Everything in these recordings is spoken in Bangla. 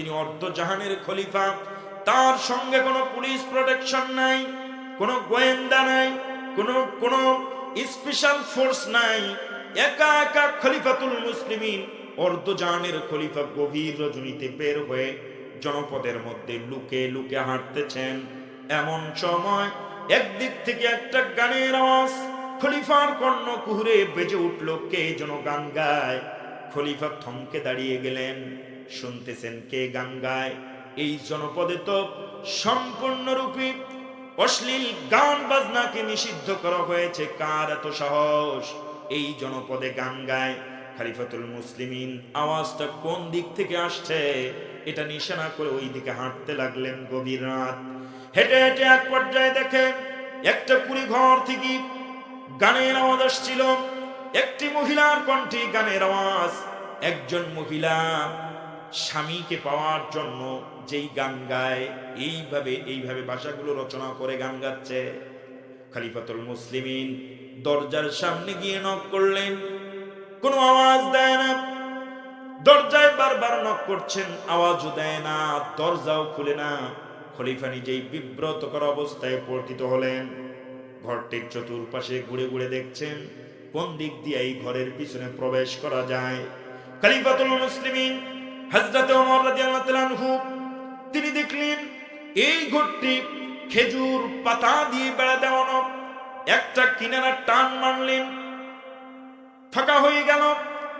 তিনি অর্ধজাহানের খলিফা, তার সঙ্গে কোনো পুলিশ প্রোটেকশন নাই, কোনো গোয়েন্দা নাই, কোনো স্পেশাল ফোর্স নাই। একা একা খলিফাতুল মুসলিমিন অর্ধজাহানের খলিফা গভীর রজনীতে বের হয়ে জনপদের মধ্যে লুকে লুকে হাঁটতেছেন। এমন সময় একদিক থেকে একটা গানের আওয়াজ খলিফার কর্ণকুহরে বেজে উঠল। কে যেন গান গায়। খলিফা থমকে দাঁড়িয়ে গেলেন, শুনতেছেন কে গান গায়। এই জনপদে তো সম্পূর্ণরূপে অশ্লীল গান বাজনাকে নিষিদ্ধ করা হয়েছে। কার এত সাহস এই জনপদে গান গায়? খলিফাতুল মুসলিমিন আওয়াজটা কোন দিক থেকে আসছে এটা নিশানা করে ওই দিকে হাঁটতে লাগলেন। গভীর রাত, হেঁটে হেঁটে এক পর্যায়ে দেখেন একটা কুড়ি ঘর থেকে গানের আওয়াজ আসছিল। একটি মহিলার কণ্ঠে গানের আওয়াজ। একজন মহিলা স্বামীকে পাওয়ার জন্য যেই গান গায়, এইভাবে ভাষাগুলো রচনা করে গান গাচ্ছে। খলিফাতুল মুসলিমিন দরজার সামনে গিয়ে নক করলেন, কোনো আওয়াজ দেয় না। দরজায় বারবার নক করছেন, আওয়াজও দেয় না, দরজাও খুলে না। খলিফা নিজেই বিব্রতকর অবস্থায় পতিত হলেন। ঘরটির চতুর্পাশে ঘুরে ঘুরে দেখছেন কোন দিক দিয়ে এই ঘরের পিছনে প্রবেশ করা যায়। খলিফাতুল মুসলিমিন হযরত ওমর রাদিয়াল্লাহু তাআলা আনহু তিনি দেখলেন এই ঘরটি খেজুর পাতা দিয়ে বেড়া দেওয়ানো। একটা কিনারা টান মারলেন, ফাঁকা হয়ে গেল।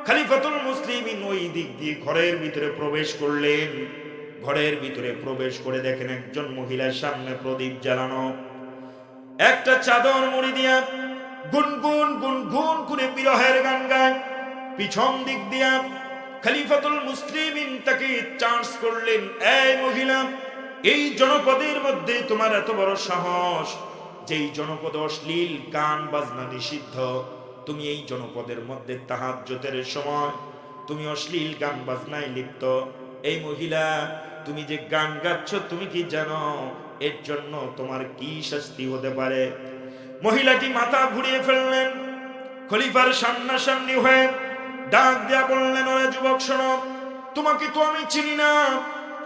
খলিফাতুল মুসলিমিন ওই দিক দিয়ে ঘরের ভিতরে প্রবেশ করলেন। ঘরের ভিতরে প্রবেশ করে দেখেন একজন মহিলার সামনে প্রদীপ জ্বালানো, একটা চাদর মুড়ি দিয়া গুনগুন গুনগুন করে বিরহের গান গায়। পিছন দিক দিয়া খলিফাতুল মুসলিমিন তাকে চার্জ করলেন, এই মহিলা, এই জনপদের মধ্যে তোমার এত বড় সাহস, যেই জনপদে অশ্লীল গান বাজনা নিষিদ্ধ, তুমি এই জনপদের মধ্যে তাহাজ্জুদের সময় তুমি অশ্লীল গান বাজনায় লিপ্ত। এই মহিলা, তুমি যে গান গাচ্ছ তুমি কি জানো এর জন্য তোমার কি শাস্তি হতে পারে? মহিলাটি মাথা ঘুরিয়ে ফেললেন, খলিফার সামনাসামনি হয়ে ডাক দেয়া বললেন, ওরে যুবক শোনো, তোমাকে তো আমি চিনি না,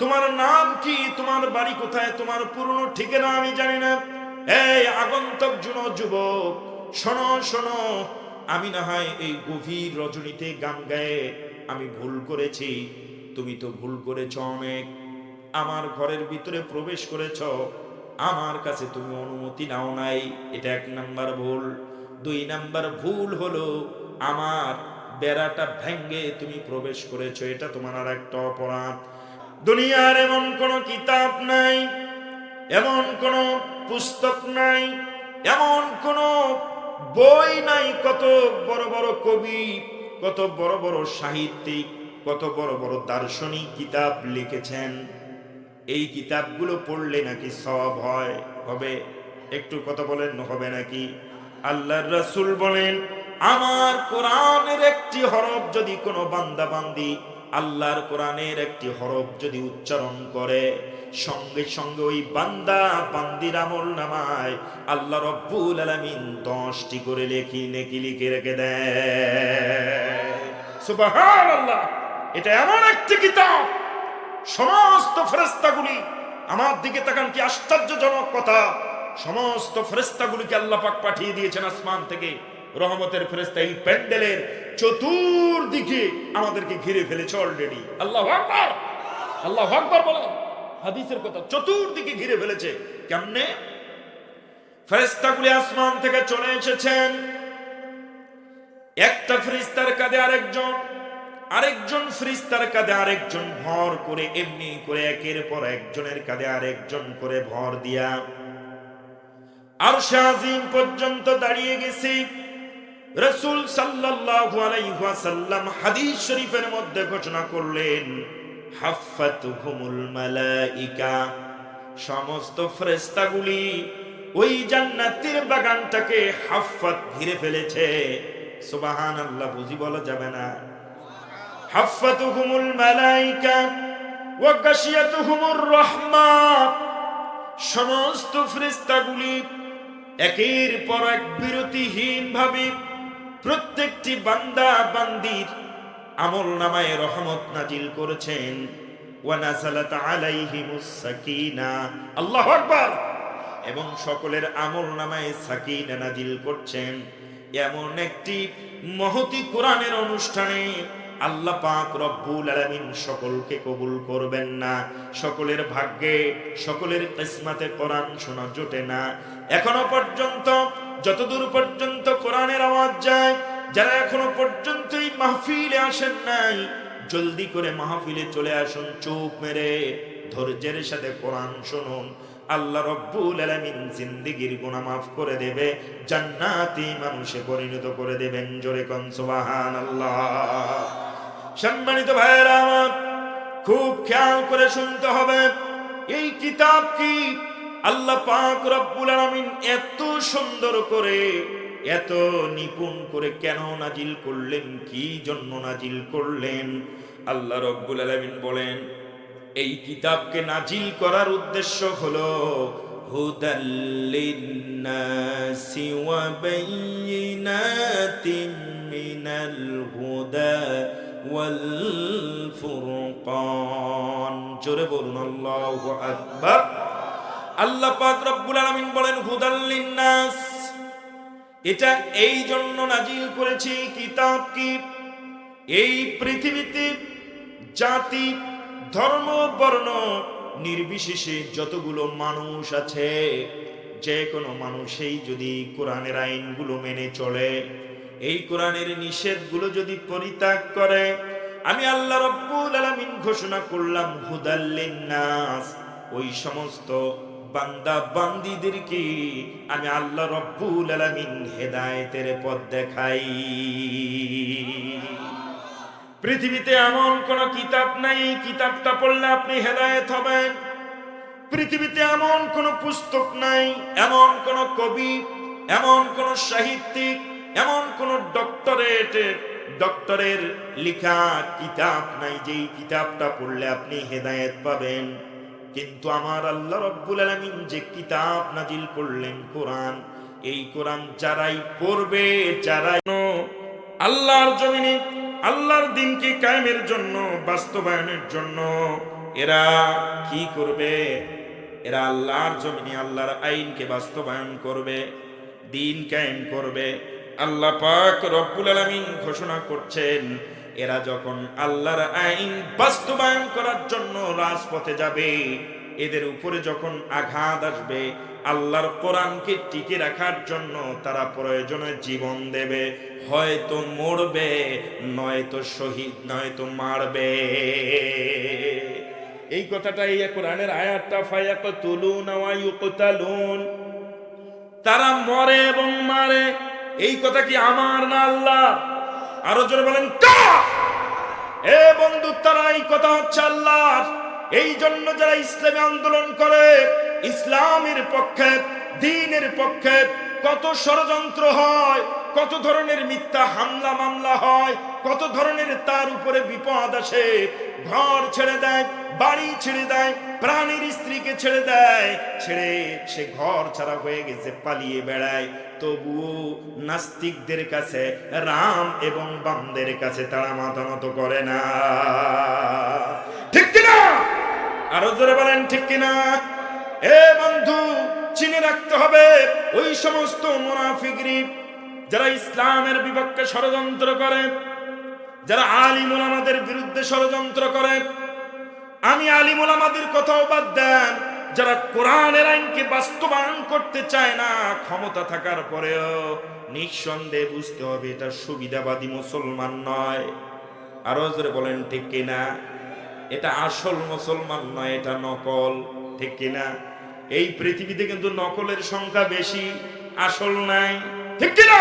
তোমার নাম কি, তোমার বাড়ি কোথায়, তোমার পুরনো ঠিকানা আমি জানি না। এই আগন্তুক যুবক, শোনো শোনো, আমি না হয় এই গভীর রজনীতে গান গায়ে আমি ভুল করেছি, তুমি তো ভুল করেছ অনেক। আমার ঘরের ভিতরে প্রবেশ করেছ, আমার কাছে তুমি অনুমতি নাও নাই, এটা এক নাম্বার ভুল। দুই নাম্বার ভুল হলো আমার বেড়াটা ভেঙ্গে তুমি প্রবেশ করেছো, এটা তোমার আর একটা অপরাধ। দুনিয়ার এমন কোন কিতাব নাই, এমন কোন পুস্তক নাই, এমন কোন বই নাই, কত বড় বড় কবি, কত বড় বড় সাহিত্যিক, কত বড় বড় দার্শনিক কিতাব লিখেছেন। এই কিতাবগুলো পড়লে নাকি সওয়াব হবে? একটু কথা বলেন, হবে নাকি? আল্লাহর রাসূল বলেন, আমার কোরআনের একটি হরফ যদি কোনো বান্দা বান্দি আল্লাহর কোরআনের একটি হরফ যদি উচ্চারণ করে, সঙ্গে সঙ্গে ওই বান্দা বান্দির আমলনামায় আল্লাহ রাব্বুল আলামিন 10টি করে নেকি লিখে রেখে দেয়। সুবহানাল্লাহ! এটা এমন একটি কিতাব, সমস্ত ফেরেশতাগুলি আমার দিকে তাকান, কি আশ্চর্যজনক কথা। সমস্ত ফেরেশতাগুলিকে আল্লাহ পাক পাঠিয়ে দিয়েছেন আসমান থেকে, রহমতের ফেরেশতা এই প্যান্ডেলের চতুর্দিকে আমাদেরকে ঘিরে ফেলেছে অলরেডি। আল্লাহু আকবার, আল্লাহু আকবার বলেন, হাদিসের কথা, চতুর্দিকে ঘিরে ফেলেছে। কেমনে? ফেরেশতাগুলি আসমান থেকে চলে এসেছেন, একটা ফেরেশতার কাঁধে আরেকজন ফেরেশতার কাঁধে আরেকজন ভর করে, এমনি করে একের পর একজনের কাঁধে আরেকজন করে ভর দিয়া আরশে আজিম পর্যন্ত দাঁড়িয়ে গেছে। রাসূল সাল্লাল্লাহু আলাইহি ওয়াসাল্লাম হাদিস শরীফের মধ্যে ঘোষণা করলেন, হাফাতুহুমুল মালাইকা, সমস্ত ফেরেশতাগুলি ওই জান্নাতের বাগানটাকে হাফাত ঘিরে ফেলেছে। সুবহানাল্লাহ, বুঝি বলা যাবে না? হাফাতুহুমুল মালাইকা ওয়া গাশিয়াতুহুমুর রাহমা, সমস্ত ফেরেশতাগুলি একের পর এক বিরতিহীন ভাবে প্রত্যেকটি বান্দা বান্দির আমলনামায় রহমত নাজিল করেছেন। ওয়া নাযালাত আলাইহিমুস সাকিনা, আল্লাহু আকবার, এবং সকলের আমলনামায় সাকিনা নাজিল করছেন। এমন একটি মহতি কোরআনের অনুষ্ঠানে আল্লাহ পাক রব্বুল আলামিন সকলকে কবুল করবেন না। সকলের ভাগ্যে, সকলের কিসমতে কোরআন শোনা জোটে না। এখনো পর্যন্ত, যতদূর পর্যন্ত কোরআনের আওয়াজ যায়, যারা এখনো পর্যন্ত এই মাহফিলে আসেন নাই, জলদি করে মাহফিলে চলে আসুন। চোখ মেরে ধৈর্যের সাথে কোরআন শুনুন। আল্লাহ রব্বুল আলামিন জিন্দেগীর গুনাহ মাফ করে দেবে, জান্নাতি মানুষে পরিণত করে দেবেন। জোরে কোন সুবহানাল্লাহ। সম্মানিত ভাইয়েরা আমার, খুব খেয়াল করে শুনতে হবে। এই কিতাব কি আল্লাহ পাক রব্বুল আলামিন এত সুন্দর করে, এত নিপুণ করে কেন নাজিল করলেন, কি জন্য নাজিল করলেন? আল্লাহ রব্বুল আলামিন বলেন, এই কিতাবকে নাজিল করার উদ্দেশ্য হলো হুদাল লিন্নাসি ওয়া বাইয়িনাতিন মিনাল হুদা ওয়াল ফুরকান। জোরে বলুন আল্লাহু আকবার। আল্লাহ পাক রব্বুল আলামিন বলেন হুদাল লিন্নাস, এটা এই জন্য নাজিল করেছি কিতাব কি, এই পৃথিবীতে জাতি, ধর্ম, বর্ণ নির্বিশেষে যতগুলো মানুষ আছে, যে কোনো মানুষই যদি কোরআনের আইনগুলো মেনে চলে, এই কোরআনের নিষেধগুলো যদি পরিত্যাগ করে, আমি আল্লাহ রব্বুল আলামিন ঘোষণা করলাম হুদাল লিন্নাস, ওই সমস্ত বান্দা বান্দীদেরকে আমি আল্লাহ রব্বুল আলামিন হেদায়েতের পথ দেখাই। পৃথিবীতে এমন কোন কিতাব নাই, এই কিতাবটা পড়লে আপনি হেদায়েত হবেন। পৃথিবীতে এমন কোন পুস্তক নাই, এমন কোন কবি, এমন কোন সাহিত্যিক, এমন কোন ডক্টরের লেখা কিতাব নাই যেই কিতাবটা পড়লে আপনি হেদায়েত পাবেন। কিন্তু আমার আল্লাহ রব্বুল আলামিন যে কিতাব নাজিল করলেন কোরআন, এই কোরআন যারাই পড়বে, যারাই আল্লাহর জমিনে আল্লাহর দ্বীনকে কায়েমের জন্য, বাস্তবায়নের জন্য এরা কি করবে? এরা আল্লাহর জমিনে আল্লাহর আইনকে বাস্তবায়ন করবে, দ্বীন কায়েম করবে। আল্লাহ পাক রব্বুল আলামিন ঘোষণা করছেন, এরা যখন আল্লাহর আইন বাস্তবায়ন করার জন্য রাজপথে যাবে, এদের উপরে যখন আঘাত আসবে, আল্লাহর কোরআনকে টিকে রাখার জন্য তারা প্রয়োজনে জীবন দেবে, হয়তো মরবে, নয়তো শহীদ, নয়তো মারবে। এই কথাটা, এই কোরআনের আয়াতটা, ফায়াকতুলুন ওয়া ইউকতালুন, তারা মরে এবং মারে। এই কথা কি আমার না আল্লাহ? আরো জোরে বলেন কার? এ বন্ধু, তারা, এই কথা হচ্ছে আল্লাহর। এই জন্য যারা ইসলামী আন্দোলন করে, ইসলামের পক্ষে, দ্বীনের পক্ষে কত ষড়যন্ত্র হয়, কত ধরনের মিথ্যা হামলা মামলা হয়, কত ধরনের তার উপরে বিপদ আসে, ঘর ছেড়ে দেয়, বাড়ি ছেড়ে দেয়, প্রাণীর স্ত্রীকে ছেড়ে দেয়, ছেড়ে সে ঘর ছাড়া হয়ে গেছে, পালিয়ে বেড়ায়। তবুও নাস্তিকদের কাছে, রাম এবং বামদের কাছে তারা মাথা নত করে না। ঠিক কিনা? আরো জোরে বলেন ঠিক কিনা? এ বন্ধু, চিনে রাখতে হবে, ওই সমস্ত মুনাফিকরা যারা ইসলামের বিপক্ষে ষড়যন্ত্র করে, যারা আলিম উলামাদের বিরুদ্ধে ষড়যন্ত্র করে, আমি আলিম উলামাদের কথাও বাদ দেন, যারা কোরআনের আইনকে বাস্তবায়ন করতে চায় না, ক্ষমতা থাকার পরেও নিঃসন্দেহে বুঝতে হবে এটা সুবিধাবাদী মুসলমান নয়। আরো জোরে বলেন ঠিক কিনা? এটা আসল মুসলমান নয়, এটা নকল। ঠিক কিনা? এই পৃথিবীতে কিন্তু নকলের সংখ্যা বেশি, আসল নাই। ঠিক কিনা?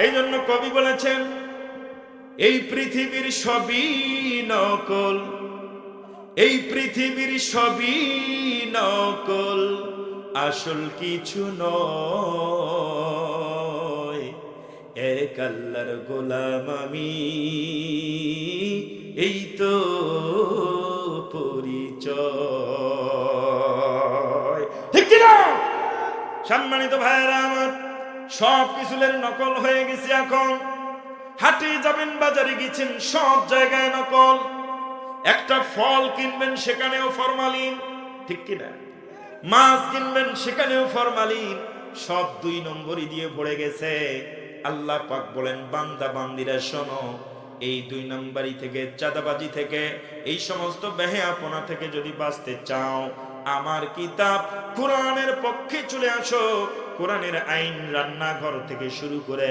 এই জন্য কবি বলেছেন, এই পৃথিবীর সবই নকল, এই পৃথিবীর সবই নকল, আসল কিছু নয়, এক আল্লাহর গোলাম আমি, এই তো পরিচয়। ঠিক কিনা? সম্মানিত ভাইয়েরা আমার, সব কিছুর নকল হয়ে গেছে। এখন হাটে যাবেন, বাজারে গেছেন, সব জায়গায় নকল। একটা ফল কিনবেন সেখানেও ফরমালিন, ঠিক কিনা? মাছ কিনবেন সেখানেও ফরমালিন, সব 2 নম্বরই দিয়ে ভরে গেছে। আল্লাহ পাক বলেন, বান্দা বান্দিরা শোনো, এই 2 নম্বরই থেকে, চাঁদাবাজি থেকে, এই সমস্ত বেহেয়াপনা থেকে যদি বাঁচতে চাও, আমার কিতাব কোরআনের পক্ষে চলে আসো। কোরআনের আইন রান্নাঘর থেকে শুরু করে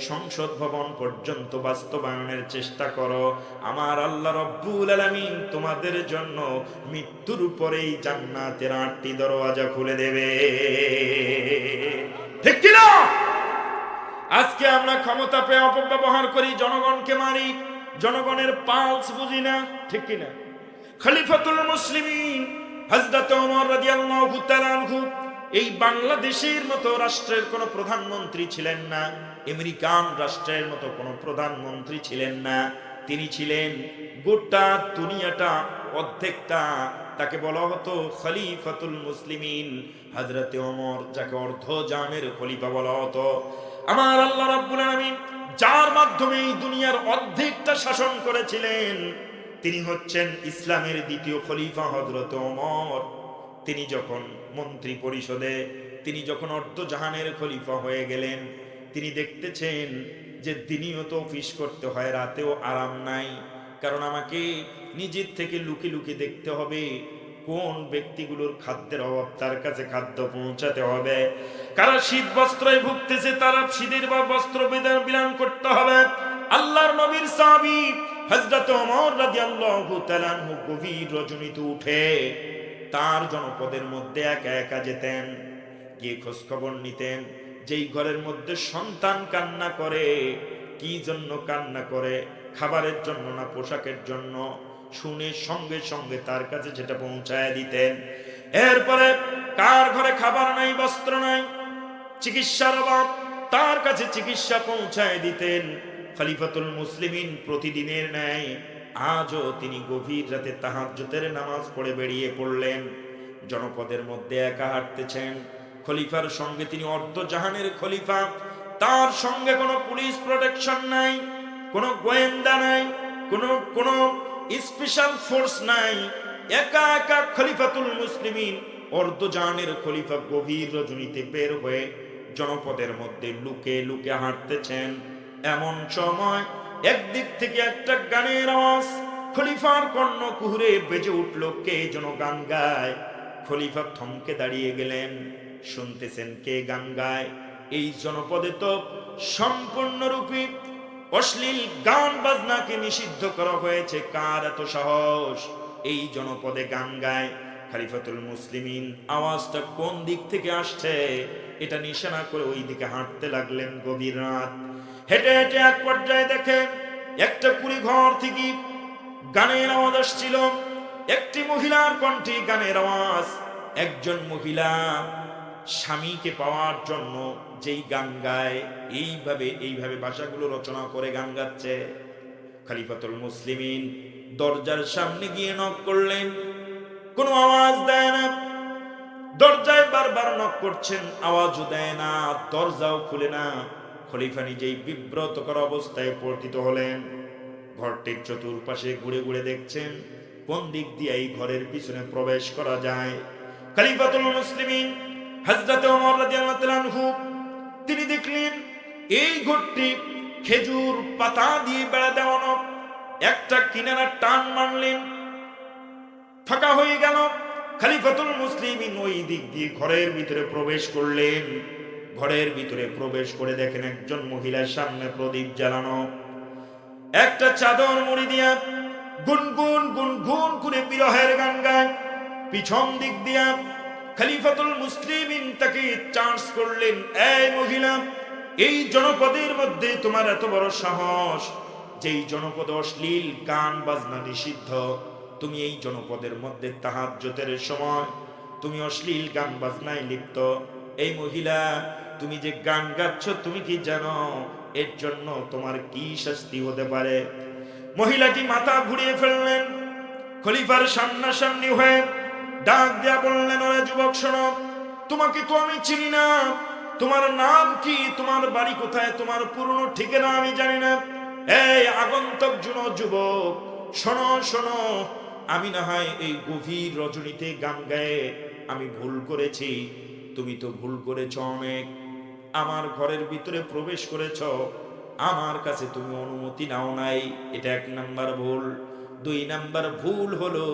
সংসদ ভবন পর্যন্ত বাস্তবায়নের চেষ্টা করো। আমার আল্লাহ রব্বুল আলামিন তোমাদের জন্য মৃত্যুর পরেই জান্নাতের 8টি দরওয়াজা খুলে দেবে, ঠিক কিনা? আজকে আমরা ক্ষমতা পেয়ে অপব্যবহার করি, জনগণকে মারি, জনগণের পালস বুঝি না, ঠিক কিনা? খলিফাতুল মুসলিমিন হযরত ওমর রাদিয়াল্লাহু তাআলা আনহু এই বাংলাদেশের মতো রাষ্ট্রের কোনো প্রধানমন্ত্রী ছিলেন না, আমেরিকান রাষ্ট্রের মতো কোনো প্রধানমন্ত্রী ছিলেন না। তিনি ছিলেন গোটা দুনিয়াটা অর্ধেকটা, তাকে বলা হতো খলিফাতুল মুসলিমিন হযরত ওমর, যাকে অর্ধজানের খলিফা বলা হতো। আমার আল্লাহ রাব্বুল আলামিন যার মাধ্যমে এই দুনিয়ার অর্ধেকটা শাসন করেছিলেন, তিনি হচ্ছেন ইসলামের দ্বিতীয় খলিফা হযরত ওমর। তিনি যখন মন্ত্রী পরিষদে, তিনি যখন অর্ধজাহানের খলিফা হয়ে গেলেন, তিনি দেখতেছেন যে দিনেও তো অফিস করতে হয়, রাতেও আরাম নাই, কারণ আমাকে নিজের থেকে লুকি লুকি দেখতে হবে কোন ব্যক্তিগুলোর খাদ্যের অভাব, তার কাছে খাদ্য পৌঁছাতে হবে। কারা শীত বস্ত্রে ভুগতেছে, তারা শীতের বা বস্ত্র বিধান করতে হবে। আল্লাহর নবীর সাহাবী হযরত ওমর রাদিয়াল্লাহু তাআলা আনহু গভীর রজনীতে উঠে তার জনপদের মধ্যে একা একা যেতেন, গিয়ে খোঁজ খবর নিতেন যেই ঘরের মধ্যে সন্তান কান্না করে, কি জন্য কান্না করে, খাবারের জন্য না পোশাকের জন্য, শুনে সঙ্গে সঙ্গে তার কাছে যেটা পৌঁছায় দিতেন। এরপরে কার ঘরে খাবার নাই, বস্ত্র নাই, চিকিৎসার অভাব, তার কাছে চিকিৎসা পৌঁছায় দিতেন। খলিফাতুল মুসলিমিন প্রতিদিনের ন্যায় আজও তিনি গভীর রাতে তাহাজ্জুদের নামাজ পড়ে বেরিয়ে পড়লেন, জনপদের মধ্যে একা হাঁটতেছেন। খলিফার সঙ্গে, তিনি অর্ধজাহানের খলিফা, তার সঙ্গে কোনো পুলিশ প্রোটেকশন নাই, কোনো গোয়েন্দা নাই, কোনো স্পেশাল ফোর্স নাই। একা একা খলিফাতুল মুসলিমিন অর্ধজাহানের খলিফা গভীর রজনীতে বের হয়ে জনপদের মধ্যে লুকে লুকে হাঁটতেছেন। এমন সময় একদিক থেকে একটা গানের আওয়াজ খলিফার কর্ণ কুহুরে বেজে উঠল, কে যেন গান গায়। খলিফা থমকে দাঁড়িয়ে গেলেন, শুনতেছেন কে গান গায়। এই জনপদে তো সম্পূর্ণরূপে অশ্লীল গান বাজনাকে নিষিদ্ধ করা হয়েছে, কার এত সাহস এই জনপদে গান গায়? খলিফাতুল মুসলিমিন আওয়াজটা কোন দিক থেকে আসছে এটা নিশানা করে ওই দিকে হাঁটতে লাগলেন। গভীর রাত, হেঁটে হেঁটে এক পর্যায়ে দেখেন একটা কুড়ি ঘর থেকে গানের আওয়াজ আসছিল, একটি মহিলার কণ্ঠে গানের আওয়াজ। একজন মহিলা স্বামীকে পাওয়ার জন্য যেই গান গায়, এইভাবে ভাষাগুলো রচনা করে গান গাচ্ছে। খলিফাতুল মুসলিমিন দরজার সামনে গিয়ে নক করলেন, কোনো আওয়াজ দেয় না। দরজায় বারবার নক করছেন, আওয়াজও দেয় না, দরজাও খুলে না। খলিফা নিজেই বিব্রতকর অবস্থায় পতিত হলেন। ঘরটির চতুর্পাশে ঘুরে ঘুরে দেখছেন কোন দিক দিয়ে এই ঘরের পিছনে প্রবেশ করা যায়। খলিফাতুল মুসলিমিন হযরত ওমর রাদিয়াল্লাহু তাআলা আনহু তিনি দেখলেন এই ঘরটি খেজুর পাতা দিয়ে বেড়া দেওয়ানো। একটা কিনারা টান মারলেন, ফাঁকা হয়ে গেল। খলিফাতুল মুসলিমিন ওই দিক দিয়ে ঘরের ভিতরে প্রবেশ করলেন। ঘরের ভিতরে প্রবেশ করে দেখেন একজন মহিলার সামনে প্রদীপ জ্বালানো, একটা চাদর মুড়ি দিয়া গুনগুন গুনগুন করে বিরহের গান গায়। পিছন দিক দিয়া খলিফাতুল মুসলিমিন তাকে চার্জ করলেন, এই মহিলা, এই জনপদের মধ্যে তোমার এত বড় সাহস, যেই জনপদে অশ্লীল গান বাজনা নিষিদ্ধ, তুমি এই জনপদের মধ্যে তাহাজ্জুদের সময় তুমি অশ্লীল গান বাজনায় লিপ্ত। এই মহিলা, তুমি যে গান গাচ্ছ তুমি কি জানো এর জন্য তোমার কি শাস্তি হতে পারে? মহিলাটি মাথা ঘুরিয়ে ফেললেন, খলিফার সামনাসামনি হয়ে ডাক দিয়া বললেন, ওরে যুবক শোনো, তোমাকে তো আমি চিনি না, তোমার নাম কি, তোমার বাড়ি কোথায়, তোমার পুরনো ঠিকানা আমি জানি না। এই আগন্তক যুবক, শোনো শোনো, আমি না হয় এই গভীর রজনীতে গান গায়ে আমি ভুল করেছি, তুমি তো ভুল করেছ অনেক। আমার ঘরের ভিতরে প্রবেশ করেছ, আমার কাছে তুমি অনুমতি নাও নাই, এটা 1 নাম্বার ভুল। 2 নাম্বার ভুল হলো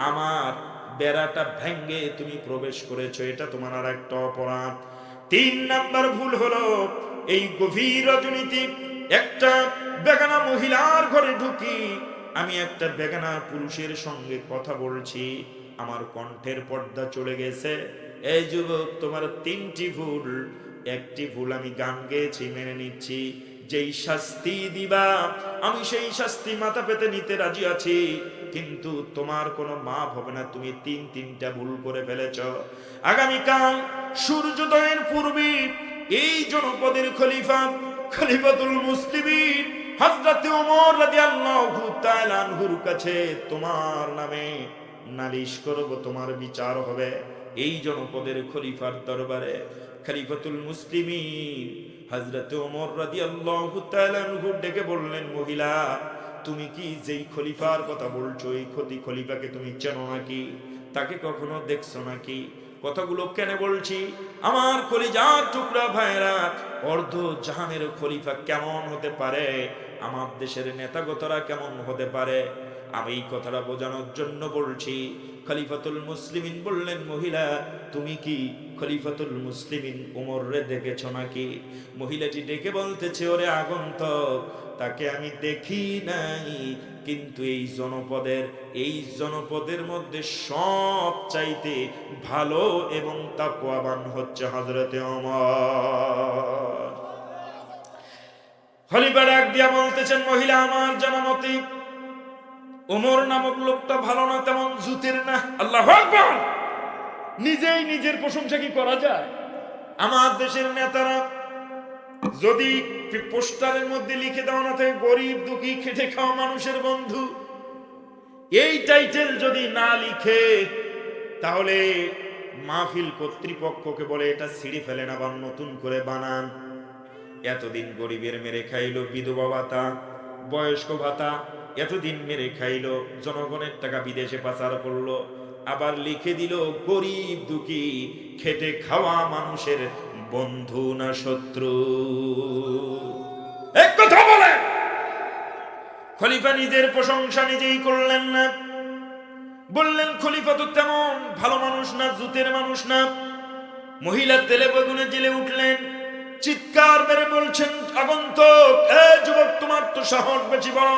আমার বেড়াটা ভেঙ্গে তুমি প্রবেশ করেছো, এটা তোমার আর একটা অপরাধ। 3 নাম্বার ভুল হলো এই গভীর রজনীতে একটা বেগানা মহিলার ঘরে ঢুকি আমি একটা বেগানা পুরুষের সঙ্গে কথা বলছি, আমার কণ্ঠের পর্দা চলে গেছে। এই যুবক, তোমার 3টি ভুল। 1টি ভুল আমি গান গেয়েছি, মেনে নিচ্ছি। যেই শাস্তি দিবা আমি সেই শাস্তি মাথা পেতে নিতে রাজি আছি, কিন্তু তোমার কোনো মাপ হবে না, তুমি 3টা ভুল করে ফেলেছ। আগামীকাল সূর্যোদয়ের পূর্বে এই জনপদের খলিফা খলিফাতুল মুসলিমিন হযরত ওমর রাদিয়াল্লাহু তাআলা আনহুর কাছে তোমার নামে নালিশ করব, তোমার বিচার হবে এই জনপদের খলিফার দরবারে। খলিফাতুল মুসলিমিন হযরত ওমর রাদিয়াল্লাহু তাআলা আনহু ডেকে বললেন, মহিলা, তুমি কি যেই খলিফার কথা বলছো এই খলিফাকে তুমি চেনো নাকি? তাকে কখনো দেখছো নাকি? কথাগুলো কেন বলছি? আমার কলিজার টুকরা ভাইরা, অর্ধ জাহানের খলিফা কেমন হতে পারে, আমার দেশের নেতাগতরা কেমন হতে পারে, আমি এই কথাটা বোঝানোর জন্য বলছি। খলিফাতুল মুসলিমিন বললেন, মহিলা, তুমি কি খলিফাতুল মুসলিমিন ওমর রে দেখেছ নাকি? মহিলাটি ডেকে বলতেছে, ওরে আগন্তক, তাকে আমি দেখি নাই, কিন্তু এই জনপদের মধ্যে সব চাইতে ভালো এবং তাকওয়াবান হচ্ছে হযরতে ওমর। খলিফা ডাক দিয়া বলতেছেন, মহিলা, আমার জানামতে ওমর নামক লোকটা ভালো না, তেমন জুতের না। আল্লাহু আকবার! নিজেই নিজের প্রশংসা কি করা যায়? আমার দেশের নেতারা যদি পোস্টারের মধ্যে লিখে দেওয়া না থাকে, গরিব দুঃখী খেটে খাওয়া মানুষের বন্ধু, এই টাইটেল যদি না লিখে, তাহলে মাহফিল কর্তৃপক্ষকে বলে এটা ছিঁড়ে ফেলেন, আবার নতুন করে বানান। এতদিন গরিবের মেরে খাইলো বিধবা ভাতা, বয়স্ক ভাতা, এতদিন মেরে খাইলো, জনগণের টাকা বিদেশে পাচার করলো, আবার লিখে দিল গরিব দুঃখী খেটে খাওয়া মানুষের বন্ধু না শত্রু। এক কথা বলে খলিফা নিজের প্রশংসা নিজেই করলেন না, বললেন খলিফা তো তেমন ভালো মানুষ না, জুতের মানুষ না। মহিলা তেলে বেগুনে জেলে উঠলেন, চিৎকার মেরে বলছেন, আগন্তক, এ যুবক, তোমার তো সাহস বেশি বড়।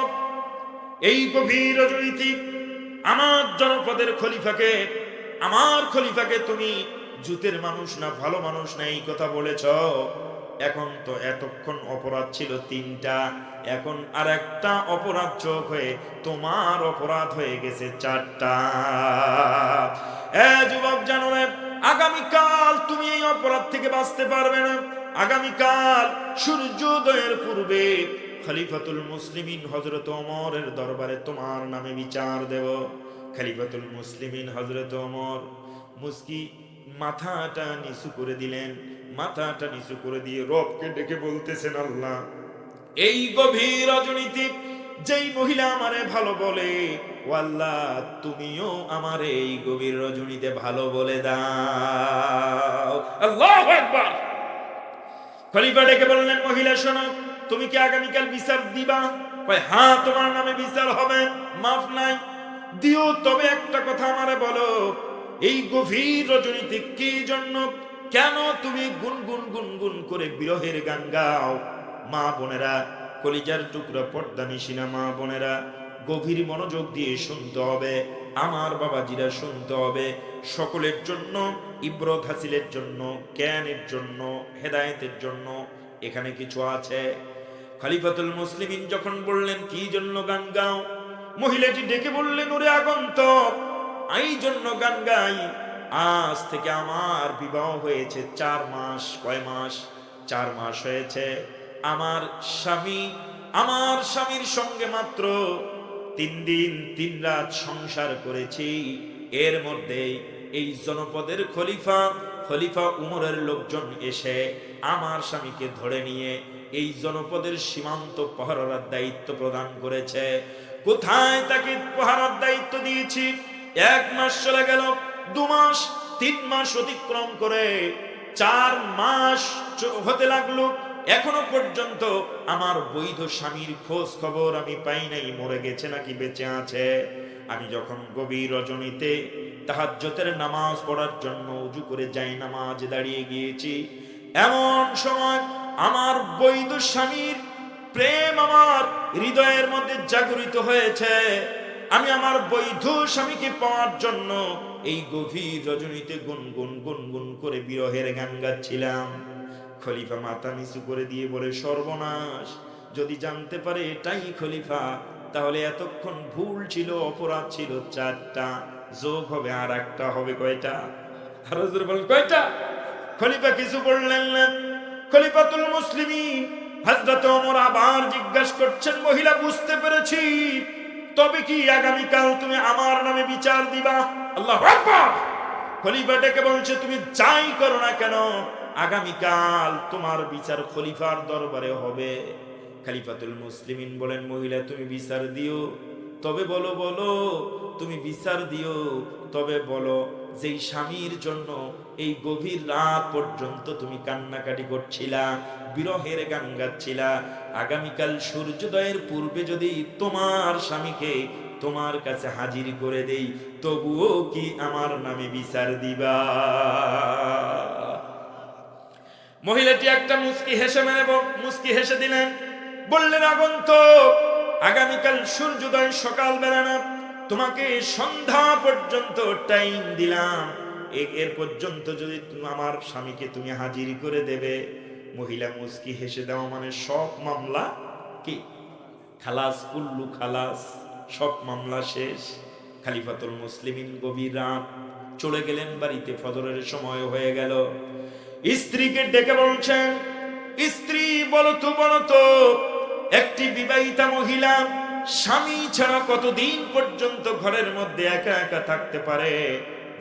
এই গভীর রজনীতে আমার জনপদের খলিফাকে তুমি জুতের মানুষ না, ভালো মানুষ না, এই কথা বলেছ। এখন তো এতক্ষণ অপরাধ ছিল 3টা, এখন আর একটা অপরাধ যোগ হয়ে তোমার অপরাধ হয়ে গেছে 4টা। যুবক, জানো না, আগামীকাল তুমি এই অপরাধ থেকে বাঁচতে পারবে না। আগামীকাল সূর্যোদয়ের পূর্বে খলিফাতুল মুসলিমিন হযরত ওমরের দরবারে তোমার নামে বিচার দেব। খলিফাতুল মুসলিমিন হযরত ওমর মুস্কি মাথাটা নিচু করে দিলেন, মাথাটা নিচু করে দিয়ে রবকে ডেকে বলতেছেন, আল্লাহ, এই গভীর রজনীতে যেই মহিলা আমারে ভালো বলে, ও আল্লাহ, তুমিও আমারে এই গভীর রজনীতে ভালো বলে দাও। আল্লাহু আকবার! খলিফা ডেকে বললেন, মহিলা শোনো, তুমি কি আগামীকাল বিচার দিবা? কয়, হ্যাঁ, তোমার নামে বিচার হবে, মাফ নাই। দিও, তবে একটা কথা আমারে বলো, এই গভীর রজনীতে কি জন্য, কেন তুমি গুনগুন গুনগুন করে বিরহের গান গাও? মা বোনেরা, কলিজার টুকরা পর্দা নিশিনা মা বোনেরা, গভীর মনোযোগ দিয়ে শুনতে হবে, আমার বাবাজিরা শুনতে হবে। সকলের জন্য, ইবরত হাসিলের জন্য, জ্ঞানের জন্য, হেদায়েতের জন্য এখানে কিছু আছে। খলিফাতুল মুসলিমিন যখন বললেন, কি জন্য গান গাও? মহিলাটি ডেকে বললেন, ওরে আগন্তক, এই জন্য গান গাই, আজ থেকে আমার বিবাহ হয়েছে 4 মাস। কয় মাস? 4 মাস হয়েছে। আমার স্বামীর সঙ্গে মাত্র 3 দিন 3 রাত সংসার করেছি। এর মধ্যে এই জনপদের খলিফা উমরের লোকজন এসে আমার স্বামীকে ধরে নিয়ে এই জনপদের সীমান্ত পাহারার দায়িত্ব প্রদান করেছে। কোথায় তাকে পাহারার দায়িত্ব দিয়েছি। 1 মাস চলে গেল, 2 মাস, 3 মাস অতিক্রম করে 4 মাস হতে লাগলো। এখনো পর্যন্ত আমার বৈধ স্বামীর খোঁজ খবর আমি পাই নাই, মরে গেছে নাকি বেঁচে আছে। আমি যখন গভীর রজনীতে তাহাজ্জুদের নামাজ পড়ার জন্য উজু করে যাই নামাজে দাঁড়িয়ে গিয়েছি, এমন সময় আমার বৈধ স্বামীর প্রেম আমার হৃদয়ের মধ্যে জাগরিত হয়েছে। আমি আমার বৈধ স্বামীকে পাওয়ার জন্য এই গভীর রজনীতে গুনগুন গুনগুন করে বিরহের গান গাচ্ছিলাম। খলিফা মাথা নিচু করে দিয়ে বলে, সর্বনাশ, যদি জানতে পারে এটাই খলিফা, তাহলে এতক্ষণ ভুল ছিল, অপরাধ ছিল 4টা, যোগ হবে আর একটা হবে কয়টা? হুজুর বলেন কয়টা? খলিফা কিছু বললেন না। খলিফাতুল মুসলিমিন হযরত ওমর আবার জিজ্ঞাসা করছেন, মহিলা বুঝতে পেরেছি, তবে কি আগামীকাল তুমি আমার নামে বিচার দিবা? আল্লাহু আকবার। খলিফা ডেকে বলছে, তুমি যাই করো না কেন, আগামীকাল তোমার বিচার খলিফার দরবারে হবে। খলিফাতুল মুসলিমিন বলেন, মহিলা তুমি বিচার দিও, তবে বলো, বলো তুমি বিচার দিও, তবে বলো যেই স্বামীর জন্য এই গভীর রাত পর্যন্ত তুমি কান্নাকাটি করছিলা, বিরহের গান গাচ্ছিলা, আগামীকাল সূর্যোদয়ের পূর্বে যদি তোমার স্বামীকে তোমার কাছে হাজির করে দেই, তবুও কি আমার নামে বিচার দিবা? মহিলাটি একটা মুস্কি হেসে দিলেন, বললেন, আগন্তুক, আগামীকাল সূর্যোদয় সকালবেলা না, তোমাকে সন্ধ্যা পর্যন্ত টাইম দিলাম, এর পর্যন্ত যদি তুমি আমার স্বামীকে তুমি হাজির করে দেবে। মহিলা মুস্কি হেসে দেওয়া মানে সব মামলা কি খালাস, কুল্লু খালাস, সব মামলা শেষ। খলিফাতুল মুসলিমিন গভীর রাত চলে গেলেন বাড়িতে, ফজরের সময় হয়ে গেল। স্ত্রীকে ডেকে বলছেন, স্ত্রী বলো তো, একটি বিবাহিতা মহিলা স্বামী ছাড়া কতদিন পর্যন্ত ঘরের মধ্যে একা একা থাকতে পারে,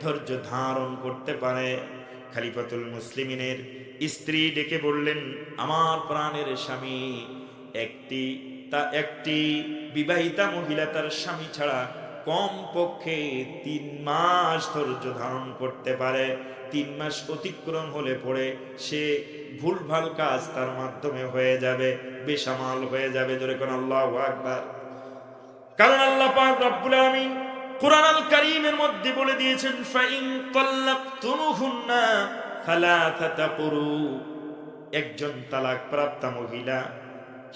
ধৈর্য ধারণ করতে পারে? খলিফাতুল মুসলিমিনের স্ত্রী ডেকে বললেন, আমার প্রাণের স্বামী, একটি বিবাহিতা মহিলা তার স্বামী ছাড়া কম পক্ষে 3 মাস ধৈর্য ধারণ করতে পারে। 3 মাস অতিক্রম হলে পরে সে ভুলভাল কাজ তার মাধ্যমে হয়ে যাবে, বেসামাল হয়ে যাবে। জোরে কোন আল্লাহু আকবার। কারণ আল্লাহ পাক রব্বুল আলামিন কুরআন আল কারীমের মধ্যে বলে দিয়েছেন, ফাইন তাল্লাকতুমুহুন্না ফালাতাতা কুরু, একজন তালাক প্রাপ্তা মহিলা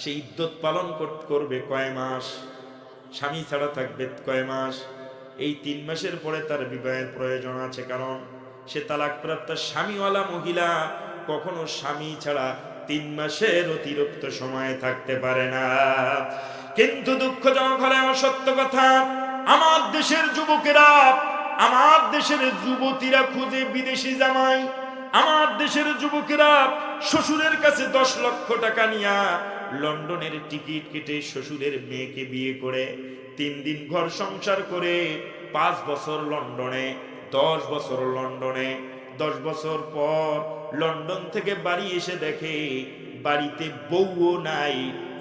সে ইদ্যত পালন করবে কয় মাস, স্বামী ছাড়া থাকবে কয় মাস। এই 3 মাসের পরে তার বিবাহের প্রয়োজন আছে, কারণ সে তালাক প্রাপ্ত স্বামীওয়ালা মহিলা কখনো স্বামী ছাড়া 3 মাসের অতিরিক্ত সময় থাকতে পারে না। কিন্তু দুঃখজনক হলে সত্য কথা, আমার দেশের যুবকেরা, আমার দেশের যুবতীরা খুঁজে বিদেশি জামাই, আমার দেশের যুবকেরা শ্বশুরের কাছে 10 লক্ষ টাকা নিয়া লন্ডনের টিকিট কেটে শ্বশুরের মেয়েকে বিয়ে করে 3 দিন ঘর সংসার করে 5 বছর লন্ডনে, 10 বছর লন্ডনে, 10 বছর পর লন্ডন থেকে বাড়ি এসে দেখে বাড়িতে বউও নাই,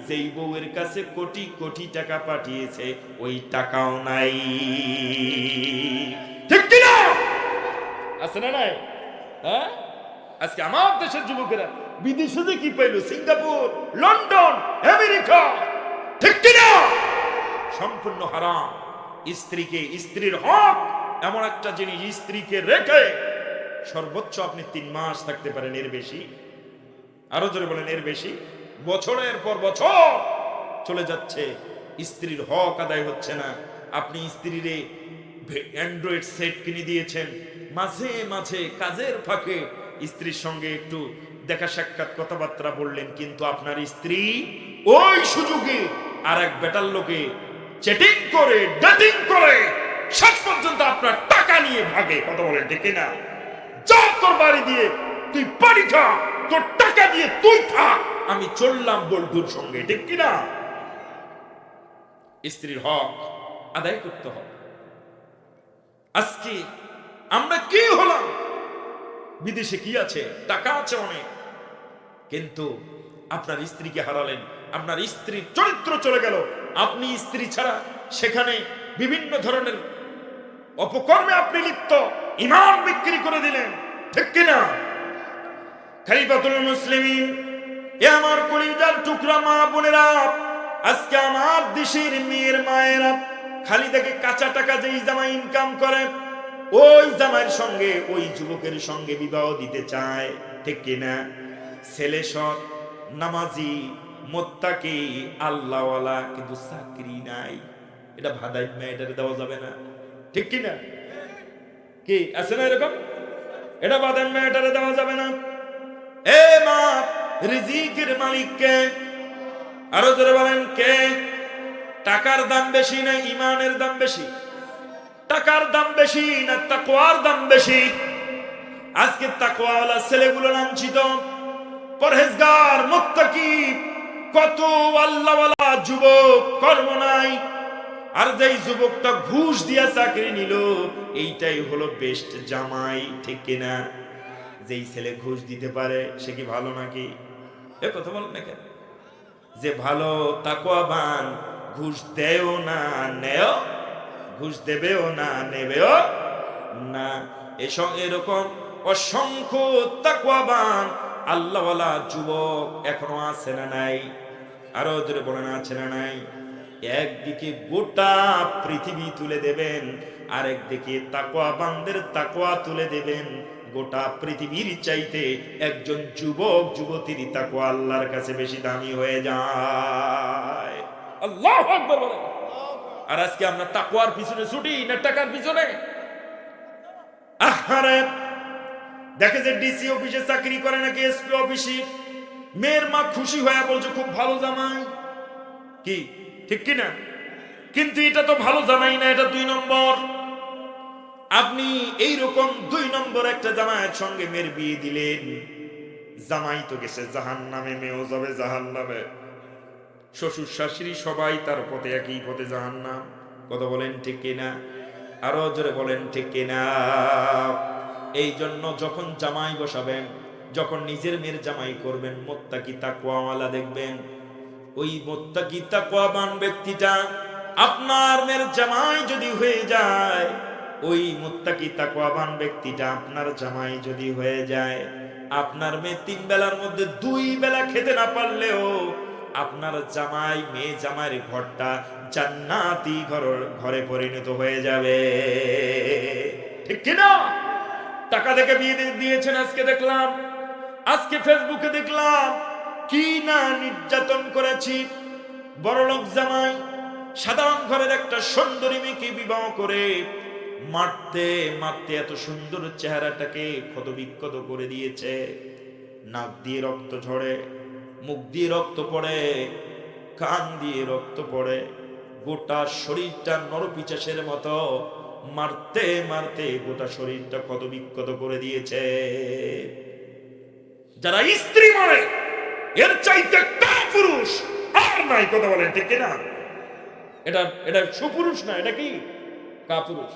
যেই বউয়ের কাছে কোটি কোটি টাকা পাঠিয়েছে ওই টাকাও নাই। ঠিক কি না? আছে না নাই? হ্যাঁ, আজকে আমার দেশের যুবকেরা বিদেশে যে কি পাইল, সিঙ্গাপুর, লন্ডন, আমেরিকা, ঠিক কি না? সম্পূর্ণ হারাম। স্ত্রীর হক এমন একটা জিনিস, স্ত্রীকে রেখে সর্বোচ্চ আপনি 3 মাস থাকতে পারেন, এর বেশি, আরো জোরে বলেন, এর বেশি। বছরের পর বছর চলে যাচ্ছে, স্ত্রীর হক আদায় হচ্ছে না। আপনি স্ত্রীরে অ্যান্ড্রয়েড সেট কিনে দিয়েছেন, মাঝে মাঝে কাজের ফাঁকে স্ত্রীর সঙ্গে একটু দেখা সাক্ষাৎ কথাবার্তা বললেন, কিন্তু আপনার স্ত্রী ওই সুযোগে আর এক বেটার লোকে চ্যাটিং করে, ডেটিং করে শেষ পর্যন্ত আপনার টাকা নিয়ে ভাগে। কথা বলেন ঠিক না? যা তোর বাড়ি দিয়ে তুই বাড়ি খা, তোর টাকা দিয়ে তুই থাক, আমি চললাম বল্টুর সঙ্গে, ঠিক কিনা? স্ত্রীর হক আদায় করতে হবে। আজকে আমরা কি হলাম? বিদেশে কি আছে? টাকা আছে অনেক, কিন্তু আপনার স্ত্রীকে হারালেন, আপনার স্ত্রীর চরিত্র চলে গেল। আপনি স্ত্রী ছাড়া সেখানে বিভিন্ন ধরনের অপকর্মে আপনি লিপ্ত, ঈমান বিক্রি করে দিলেন, ঠিক কিনা? খলিফাতুল মুসলিমিন, এ আমার কলিজার টুকরা মা বোনেরা, আজকে আমার দেশের মেয়ের মায়েরা খালি দেখে কাঁচা টাকা যেই জামাই ইনকাম করে ওই জামাইয়ের সঙ্গে ওই যুবকের সঙ্গে বিবাহ দিতে চায়, ঠিক কিনা? ছেলে সৎ, নামাজি, মুত্তাকি, আল্লাহওয়ালা, কিন্তু চাকরি নাই, এটা ভাদাই মেয়েটারে দেওয়া যাবে না, ঠিক কিনা? কি আছে না এরকম? এটা ভাদাই মেয়েটারে দেওয়া যাবে না। এ মা, রিজিকের মালিক কে? আরো জোরে বলেন কে? টাকার দাম বেশি না ঈমানের দাম বেশি? টাকার দাম বেশি না তাকওয়ার দাম বেশি? আজকে তাকওয়াওয়ালা ছেলেগুলো লাঞ্ছিত, পরহেজগার, মুত্তাকি, কত আল্লাহওয়ালা যুবক কর্ম নাই, আর যেই যুবকটা ঘুষ দিয়া চাকরি নিল এইটাই হলো বেস্ট জামাই, ঠিক কিনা? যেই ছেলে ঘুষ দিতে পারে সে কি ভালো নাকি? এ কথা বলেন না কেন? যে ভালো তাকওয়াবান, ঘুষ দেও না নেও, ঘুষ দেবেও না নেবেও না, এরকম অসংখ্য তাকওয়াবান আল্লাহওয়ালা যুবক এখনো আছে না নাই? আরো জোরে বলেন আছে না নাই? একদিকে গোটা পৃথিবী তুলে দেবেন, আরেকদিকে তাকওয়াবানদের তাকওয়া তুলে দেবেন। গোটা পৃথিবীর চাইতে একজন যুবক যুবতীর তাকওয়া আল্লাহর কাছে বেশি দামি হয়ে যায়। আল্লাহু আকবার বলেন। আর আজকে আমরা তাকওয়ার পিছনে ছুটি না টাকার পিছনে? আহারে, দেখে যে ডিসি অফিসে চাকরি করে নাকি এসপি অফিসে, মেয়ের মা খুশি হয়ে বলছে খুব ভালো জামাই, কি ঠিক কিনা? কিন্তু এটা তো ভালো জামাই না, এটা 2 নম্বর। আপনি এইরকম 2 নম্বর একটা জামাইয়ের সঙ্গে মেয়ের বিয়ে দিলেন, জামাই তো গেছে জাহান্নামে, মেয়েও যাবে জাহান্নামে, শ্বশুর শাশুড়ি সবাই তার পথে একই পথে জাহান্নাম। কথা বলেন ঠিক কিনা? আরো জোরে বলেন ঠিক কিনা? এই জন্য যখন জামাই বসাবেন, যখন নিজের মেয়ের জামাই করবেন, মুত্তাকি তাকওয়াওয়ালা দেখবেন। ওই মুত্তাকি তাকওয়াবান ব্যক্তিটা আপনার মেয়ের জামাই যদি হয়ে যায়, ওই মুত্তাকি তাকওয়াবান ব্যক্তিটা আপনার জামাই যদি হয়ে যায়, আপনার মেয়ে 3 বেলার মধ্যে 2 বেলা খেতে না পারলেও আপনার জামাই, মেয়ে জামাইয়ের ঘরটা জান্নাতি ঘরে পরিণত হয়ে যাবে, ঠিক কিনা? টাকা দেখে বিয়ে দিয়েছেন, আজকে দেখলাম, আজকে ফেসবুকে দেখলাম কি না নির্যাতন করেছি। বড়লোক জামাই সাধারণ ঘরের একটা সুন্দরী মেয়েকে বিবাহ করে মারতে মারতে এত সুন্দর চেহারাটাকে ক্ষতবিক্ষত করে দিয়েছে। নাক দিয়ে রক্ত ঝরে, মুখ দিয়ে রক্ত পড়ে, কান দিয়ে রক্ত পড়ে, গোটা শরীরটা নরপিচাসের মতো মারতে মারতে গোটা শরীরটা ক্ষতবিক্ষত করে দিয়েছে। যারা স্ত্রী মারে এর চাইতে কাপুরুষ আর নাই। কথা বলেন ঠিক কিনা? এটা সুপুরুষ না, এটা কি কাপুরুষ।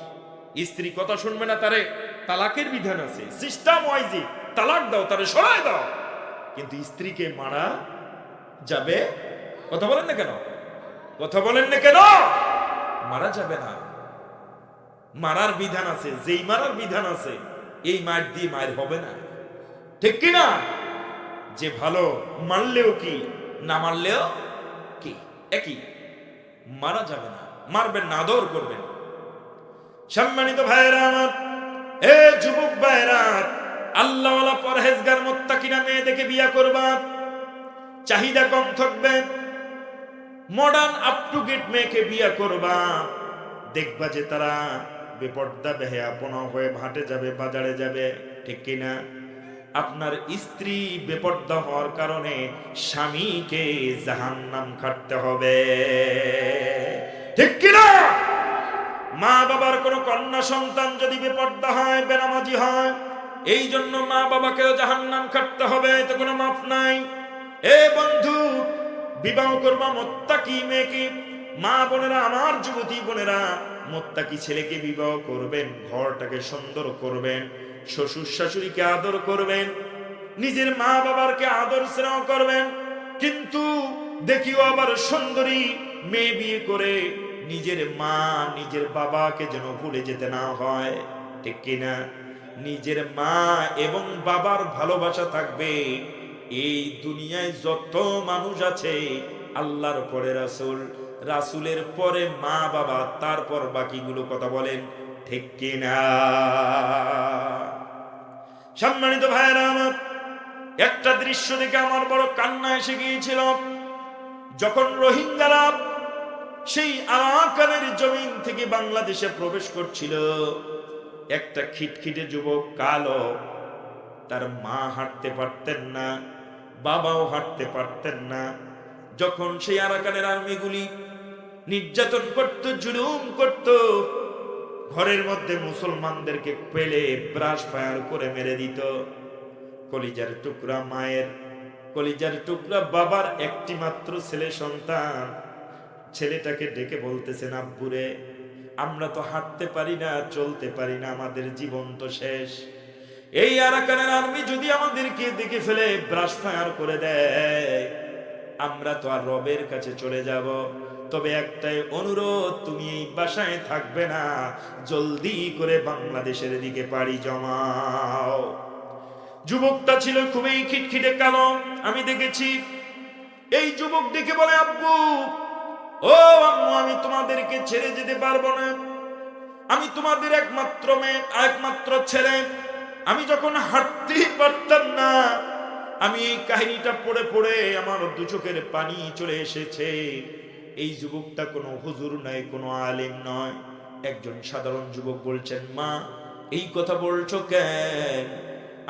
স্ত্রী কথা শুনবে না, তারে তালাকের বিধান আছে, সিস্টেম ওয়াইজি তালাক দাও, তারে সরায় দাও, কিন্তু স্ত্রীকে মারা যাবে? কথা বলেন না কেন? কথা বলেন না কেন? মারা যাবে না। মারার বিধান আছে, যেই মারার বিধান আছে এই মার দিয়ে মায়ের হবে না, ঠিক কিনা? যে ভালো মারলেও কি, না মারলেও কি একই, মারা যাবে না। মারবেন না, আদর করবেন। সম্মানিত ভাইরা আমার, এ যুবক ভাইরা, আল্লাহওয়ালা পরহেজগার মুত্তাকিনা মেয়ে দেখে বিয়া করবা, চাহিদা কম থাকবে, মডার্ন আপ টু ডেট মেয়েকে বিয়া করবা, দেখবা যে তারা বেপর্দা বেহায়াপনা হয়ে ভাটে যাবে, বাজারে যাবে, ঠিক কিনা? আপনার স্ত্রী বেপর্দা হওয়ার কারণে স্বামীকে জাহান্নাম খাটতে হবে, ঠিক কিনা? মা বাবার কোন কন্যা সন্তান যদি বেপর্দা হয়, বেনামাজি হয়, এই জন্য মা বাবাকেও জাহান্নাম খাটতে হবে, তো কোনো মাফ নাই। এ বন্ধু, বিবাহ করবা মুত্তাকি মেয়েকে। মা বোনেরা, আমার যুবতী বোনেরা, মুত্তাকি ছেলেকে বিবাহ করবেন, ঘরটাকে সুন্দর করবেন, শ্বশুর শাশুড়িকে আদর করবেন, নিজের মা বাবারকে আদর স্নেহ করবেন। কিন্তু দেখিও আবার সুন্দরী মেয়ে বিয়ে করে নিজের মা নিজের বাবাকে যেন ভুলে যেতে না হয়, ঠিক কিনা? নিজের মা এবং বাবার ভালোবাসা থাকবে। এই দুনিয়ায় যত মানুষ আছে, আল্লাহর পরে রাসূল, রাসূলের পরে মা বাবা, তারপর বাকিগুলো, কথা বলেন ঠিক কিনা? সম্মানিত ভাইয়েরা আমার, একটা দৃশ্য দেখে আমার বড় কান্না এসে গিয়েছিল। যখন রোহিঙ্গারা সেই আরাকানের জমিন থেকে বাংলাদেশে প্রবেশ করছিল, একটা খিটখিটে যুবক, কালো, তার মা হাঁটতে পারতেন না, বাবাও হাঁটতে পারতেন না। যখন সেই আরাকানের আর্মিগুলি নির্যাতন করত, জুলুম করত, ঘরের মধ্যে মুসলমানদেরকে পেলে ব্রাশ ফায়ার করে মেরে দিত। কলিজার টুকরা মায়ের, কলিজার টুকরা বাবার একটি মাত্র ছেলে সন্তান, ছেলেটাকে ডেকে বলতেছেন, আব্বুরে, আমরা তো হাঁটতে পারি না, চলতে পারি না, আমাদের জীবন তো শেষ। এই আরাকানের আর্মি যদি আমাদেরকে দেখে ফেলে ব্রাশ ফায়ার করে দেয়, আমরা তো আর রবের কাছে চলে যাব। তবে একটাই অনুরোধ, তুমি এই বাসায় থাকবে না, জলদি করে বাংলাদেশের দিকে পাড়ি জমাও। যুবকটা ছিল খুবই খিটখিটে কালো, আমি দেখেছি। এই যুবক দেখে বলে, আব্বু, ও আম্মু, আমি তোমাদেরকে ছেড়ে যেতে পারবো না। আমি তোমাদের একমাত্র মেয়ে, একমাত্র ছেলে। আমি যখন হাঁটতেই পারতাম না, আমি এই কাহিনীটা পড়ে পড়ে আমার দু চোখের পানি চলে এসেছে। এই যুবকটা কোনো হুজুর নয়, কোনো আলেম নয়, একজন সাধারণ যুবক বলছেন, মা, এই কথা বলছো কেন?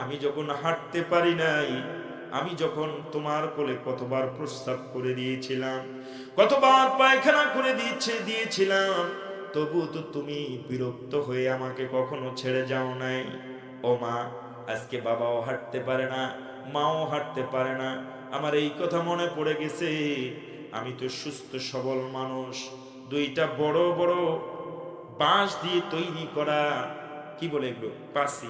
আমি যখন হাঁটতে পারি নাই, আমি যখন তোমার কোলে কতবার প্রস্রাব করে দিয়েছিলাম, কতবার পায়খানা করে দিয়েছিলাম, তবু তো তুমি বিরক্ত হয়ে আমাকে কখনো ছেড়ে যাও নাই। ও মা, আজকে বাবাও হাঁটতে পারে না, মাও হাঁটতে পারে না, আমার এই কথা মনে পড়ে গেছে। আমি তো সুস্থ সবল মানুষ, দুইটা বড় বড় বাঁশ দিয়ে তৈরি করা, কি বলে এগুলো, পাসি,